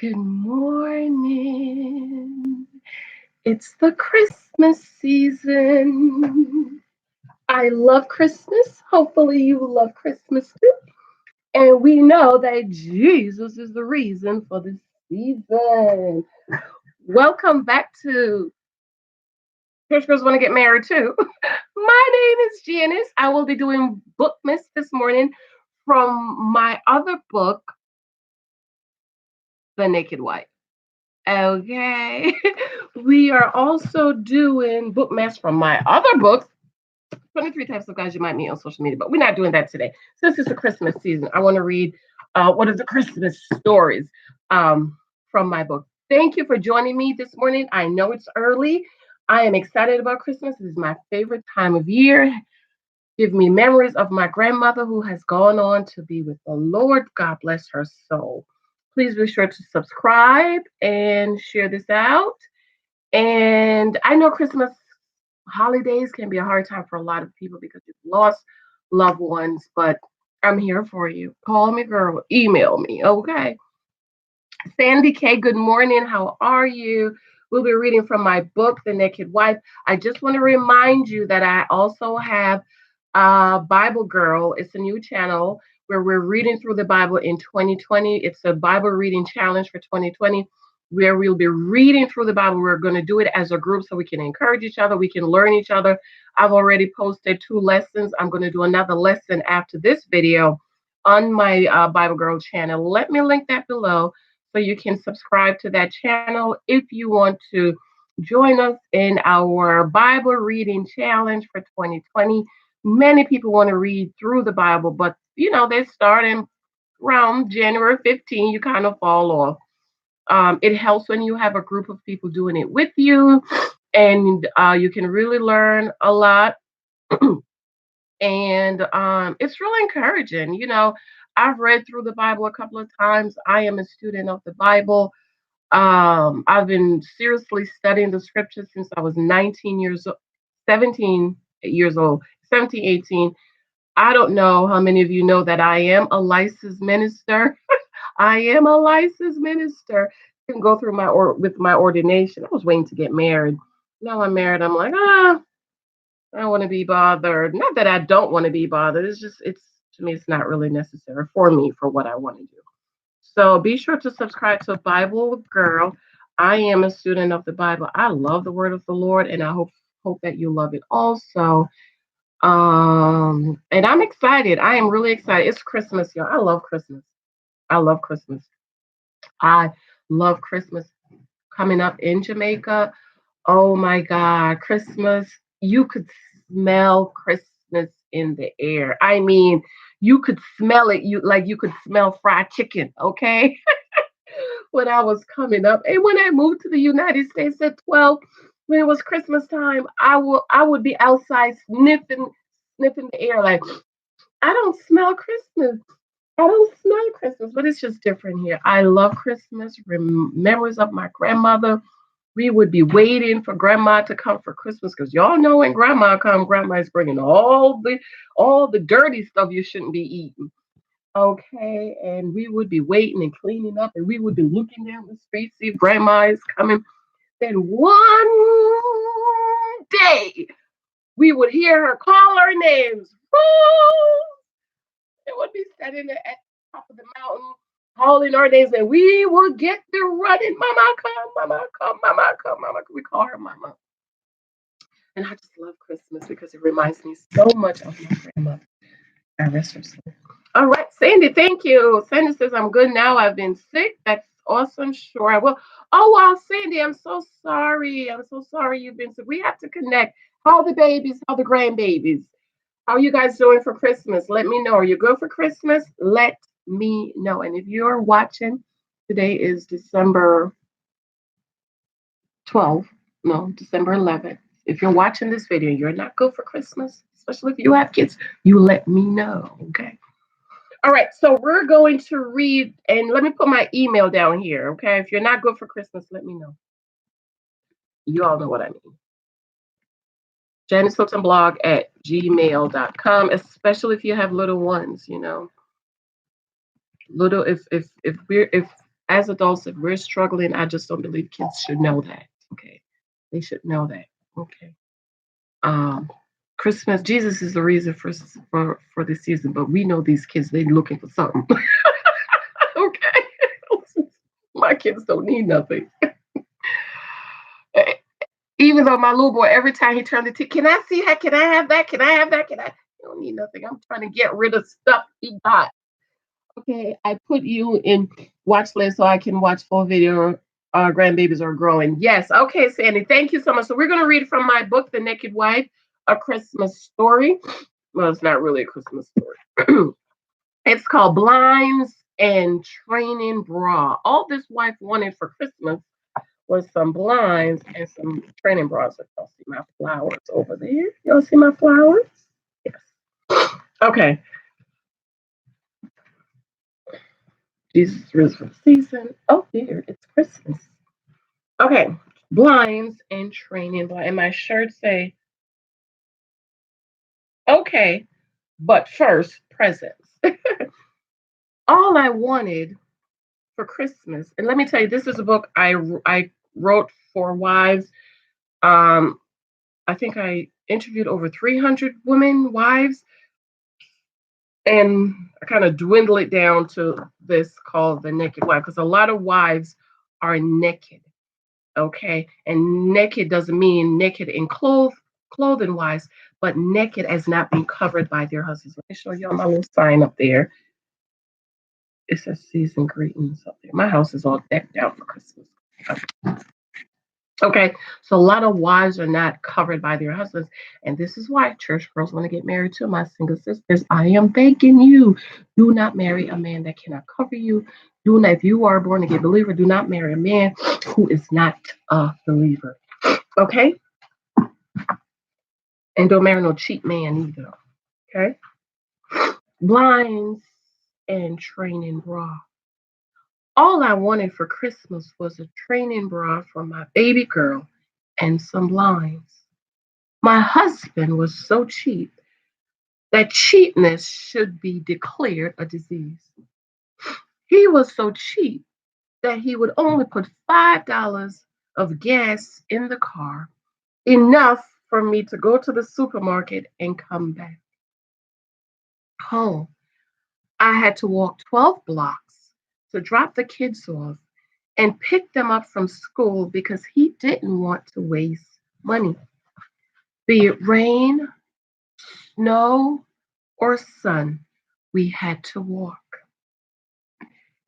Good morning. It's the Christmas season. I love Christmas. Hopefully, you love Christmas too. And we know that Jesus is the reason for the season. Welcome back to Church Girls Want to Get Married Too. My name is Janice. I will be doing book miss this morning from my other book, The Naked Wife. Okay. We are also doing book mass from my other books, 23 Types of Guys You Might Meet on Social Media, but we're not doing that today. Since it's the Christmas season, I want to read one of the Christmas stories from my book. Thank you for joining me this morning. I know it's early. I am excited about Christmas. This is my favorite time of year. Give me memories of my grandmother who has gone on to be with the Lord. God bless her soul. Please be sure to subscribe and share this out. And I know Christmas holidays can be a hard time for a lot of people because you've lost loved ones, but I'm here for you. Call me, girl. Email me, okay? Sandy K, good morning. How are you? We'll be reading from my book, The Naked Wife. I just want to remind you that I also have Bible Girl. It's a new channel where we're reading through the Bible in 2020. It's a Bible reading challenge for 2020 where we'll be reading through the Bible. We're going to do it as a group so we can encourage each other. We can learn each other. I've already posted 2 lessons. I'm going to do another lesson after this video on my Bible Girl channel. Let me link that below so you can subscribe to that channel if you want to join us in our Bible reading challenge for 2020. Many people want to read through the Bible, but they're starting around January 15. You kind of fall off. It helps when you have a group of people doing it with you, and you can really learn a lot. And it's really encouraging. I've read through the Bible a couple of times. I am a student of the Bible. I've been seriously studying the scriptures since I was 19 years old, 17 years old, 17, 18. I don't know how many of you know that I am a licensed minister. I am a licensed minister. Can go through with my ordination. I was waiting to get married. Now I'm married. I'm like, I don't want to be bothered. Not that I don't want to be bothered. It's to me, it's not really necessary for me for what I want to do. So be sure to subscribe to Bible Girl. I am a student of the Bible. I love the word of the Lord, and I hope that you love it also. And I'm excited. I am really excited. It's Christmas, y'all. I love Christmas. I love Christmas. I love Christmas coming up in Jamaica. Oh my God, Christmas. You could smell Christmas in the air. I mean, you could smell it. You could smell fried chicken, okay? When I was coming up. And when I moved to the United States at 12, when it was Christmas time, I would be outside sniffing the air like I don't smell Christmas. I don't smell Christmas, but it's just different here. I love Christmas. Memories of my grandmother. We would be waiting for grandma to come for Christmas because y'all know when grandma comes, grandma is bringing all the dirty stuff you shouldn't be eating. Okay, and we would be waiting and cleaning up, and we would be looking down the street, see if grandma is coming. Then one day we would hear her call our names. Rose! It would be standing there at the top of the mountain, calling our names, and we would get to running. Mama, come, mama, come, mama, come, mama. We call her mama. And I just love Christmas because it reminds me so much of my grandmother. I rest her soul. All right, Sandy, thank you. Sandy says, I'm good now. I've been sick. That's awesome. Sure, I will. Oh, wow, Sandy, I'm so sorry. I'm so sorry you've been sick. We have to connect. How are the babies? How are the grandbabies? How are you guys doing for Christmas? Let me know. Are you good for Christmas? Let me know. And if you're watching, today is December 12th. No, December 11th. If you're watching this video, you're not good for Christmas, especially if you have kids, you let me know, okay? All right, so we're going to read, and let me put my email down here, okay? If you're not good for Christmas, let me know. You all know what I mean. Janice Hylton blog at gmail.com, especially if you have little ones, Little, if as adults, if we're struggling, I just don't believe kids should know that. Okay. They should know that. Okay. Um, Christmas, Jesus is the reason for the season, but we know these kids, they're looking for something. Okay. My kids don't need nothing. Even though my little boy, every time he turned the TV, can I see that? Can I have that? Can I have that? Can I? You don't need nothing. I'm trying to get rid of stuff he got. Okay, I put you in watch list so I can watch full video. Grandbabies are growing. Yes. Okay, Sandy. Thank you so much. So we're going to read from my book, The Naked Wife, A Christmas Story. Well, it's not really a Christmas story. It's called Blinds and Training Bra. All this wife wanted for Christmas was some blinds and some training bras. Y'all see my flowers over there? Y'all see my flowers? Yes. Okay. Jesus is for the season. Oh, dear, it's Christmas. Okay. Blinds and training bra. And my shirt say, okay, but first, presents. All I wanted for Christmas, and let me tell you, this is a book I wrote for wives. Um, I think I interviewed over 300 women, wives, and I kind of dwindle it down to this called The Naked Wife, because a lot of wives are naked, okay? And naked doesn't mean naked in clothing wise, but naked as not being covered by their husbands. Let me show y'all my little sign up there. It says season greetings up there. My house is all decked out for Christmas. Okay, so a lot of wives are not covered by their husbands, and this is why church girls want to get married to my single sisters. I am begging you, do not marry a man that cannot cover you. Do not, if you are a born again believer, do not marry a man who is not a believer. Okay, and don't marry no cheap man either. Okay, blinds and training bra. All I wanted for Christmas was a training bra for my baby girl and some blinds. My husband was so cheap that cheapness should be declared a disease. He was so cheap that he would only put $5 of gas in the car, enough for me to go to the supermarket and come back home. I had to walk 12 blocks to drop the kids off and pick them up from school because he didn't want to waste money. Be it rain, snow, or sun, we had to walk.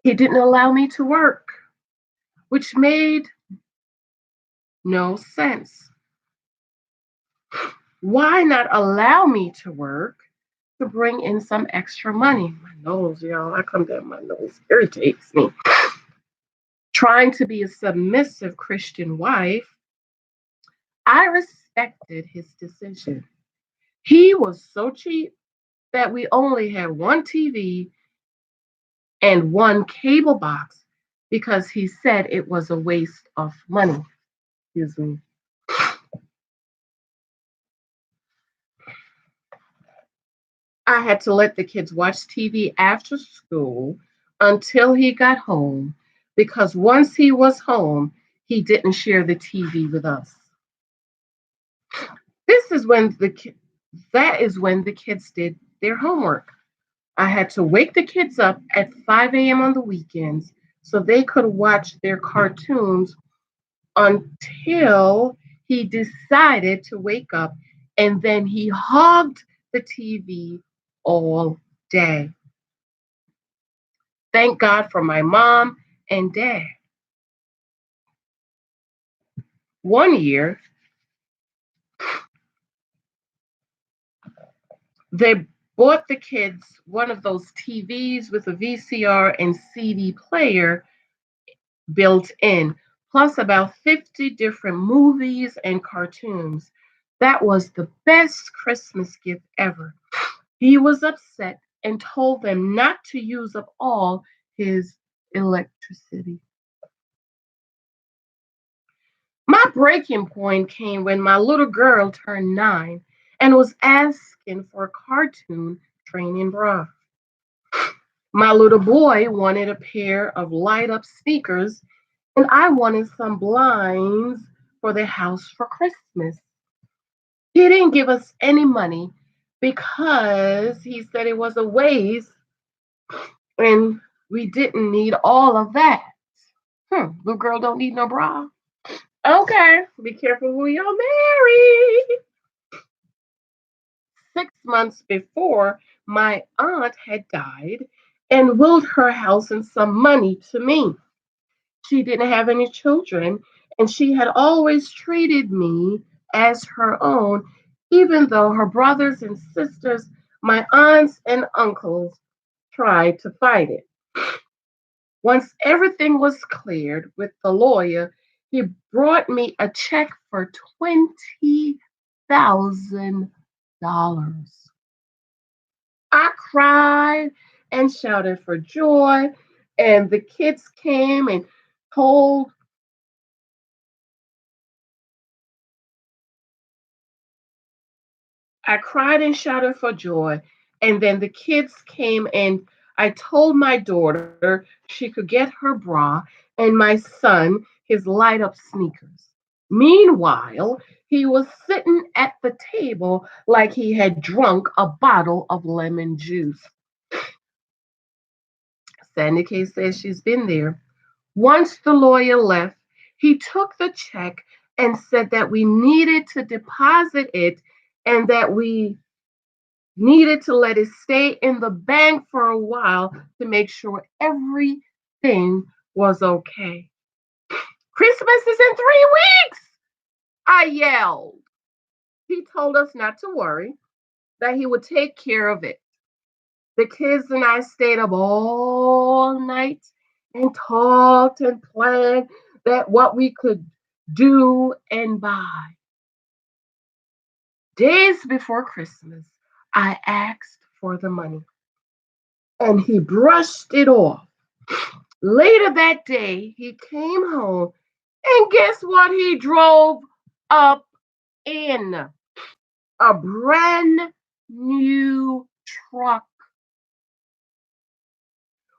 He didn't allow me to work, which made no sense. Why not allow me to work to bring in some extra money? My nose, y'all, I come down, my nose irritates me. Trying to be a submissive Christian wife, I respected his decision. He was so cheap that we only had one TV and one cable box because he said it was a waste of money. Excuse me. I had to let the kids watch TV after school until he got home because once he was home, he didn't share the TV with us. This is when that is when the kids did their homework. I had to wake the kids up at 5 a.m. on the weekends so they could watch their cartoons until he decided to wake up, and then he hogged the TV all day. Thank God for my mom and dad. One year, they bought the kids one of those TVs with a VCR and CD player built in, plus about 50 different movies and cartoons. That was the best Christmas gift ever. He was upset and told them not to use up all his electricity. My breaking point came when my little girl turned 9 and was asking for a cartoon training bra. My little boy wanted a pair of light up sneakers, and I wanted some blinds for the house for Christmas. He didn't give us any money because he said it was a waste and we didn't need all of that. Little girl don't need no bra. Okay, be careful who you'll marry. 6 months before, my aunt had died and willed her house and some money to me. She didn't have any children, and she had always treated me as her own, even though her brothers and sisters, my aunts and uncles, tried to fight it. Once everything was cleared with the lawyer, he brought me a check for $20,000. I cried and shouted for joy, and the kids came and told I cried and shouted for joy. And then the kids came and I told my daughter she could get her bra and my son his light up sneakers. Meanwhile, he was sitting at the table like he had drunk a bottle of lemon juice. Sandy K says she's been there. Once the lawyer left, he took the check and said that we needed to deposit it and that we needed to let it stay in the bank for a while to make sure everything was okay. Christmas is in 3 weeks, I yelled. He told us not to worry, that he would take care of it. The kids and I stayed up all night and talked and planned that what we could do and buy. Days before Christmas, I asked for the money and he brushed it off. Later that day, he came home and guess what he drove up in? A brand new truck.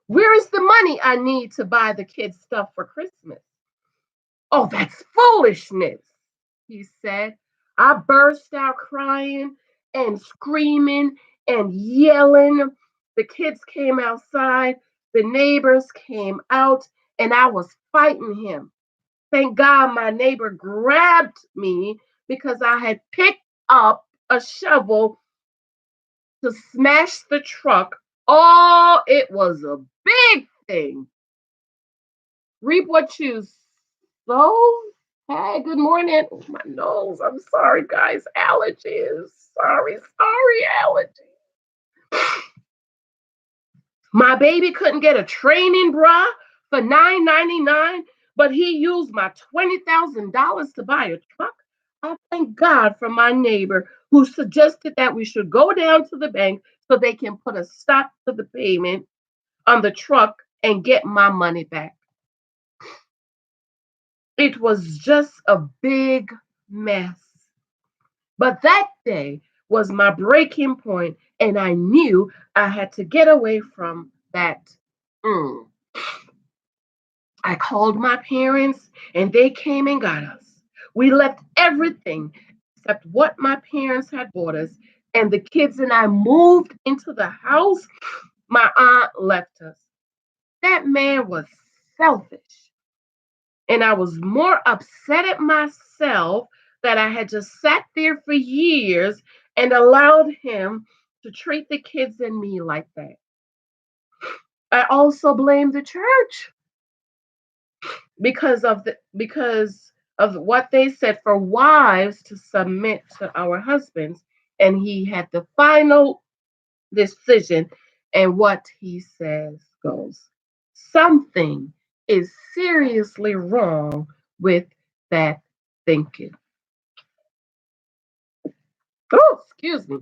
Where is the money I need to buy the kids stuff for Christmas? Oh, that's foolishness, he said. I burst out crying and screaming and yelling. The kids came outside, the neighbors came out, and I was fighting him. Thank God my neighbor grabbed me because I had picked up a shovel to smash the truck. Oh, it was a big thing. Reap what you sow. Hey, good morning. Oh, my nose. I'm sorry, guys. Allergies. Sorry, allergies. My baby couldn't get a training bra for $9.99, but he used my $20,000 to buy a truck. I thank God for my neighbor who suggested that we should go down to the bank so they can put a stop to the payment on the truck and get my money back. It was just a big mess. But that day was my breaking point, and I knew I had to get away from that. Mm. I called my parents, and they came and got us. We left everything except what my parents had bought us, and the kids and I moved into the house my aunt left us. That man was selfish. And I was more upset at myself that I had just sat there for years and allowed him to treat the kids and me like that. I also blame the church because of what they said for wives to submit to our husbands, and he had the final decision, and what he says goes. Something is seriously wrong with that thinking. Oh, excuse me.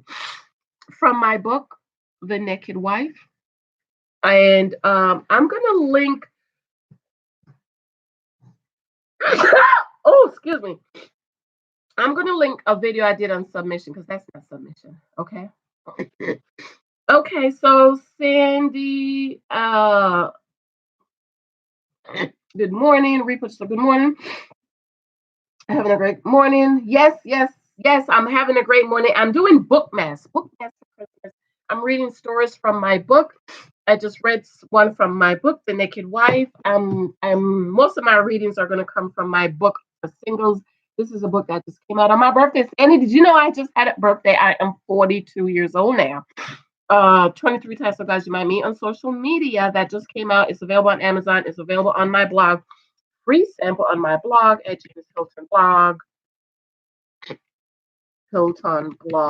From my book, The Naked Wife. And I'm going to link. Oh, excuse me. I'm going to link a video I did on submission because that's not submission. Okay. Okay, so Sandy, good morning. Reaper, so good morning. Having a great morning. Yes, yes, yes. I'm having a great morning. I'm doing book mass. Book mass for Christmas. I'm reading stories from my book. I just read one from my book, The Naked Wife. Most of my readings are going to come from my book, The Singles. This is a book that just came out on my birthday. Annie, did you know I just had a birthday? I am 42 years old now. 23 times so guys you might meet on social media that just came out. It's available on Amazon. It's available on my blog. Free sample on my blog at Janice Hylton blog. Hilton blog.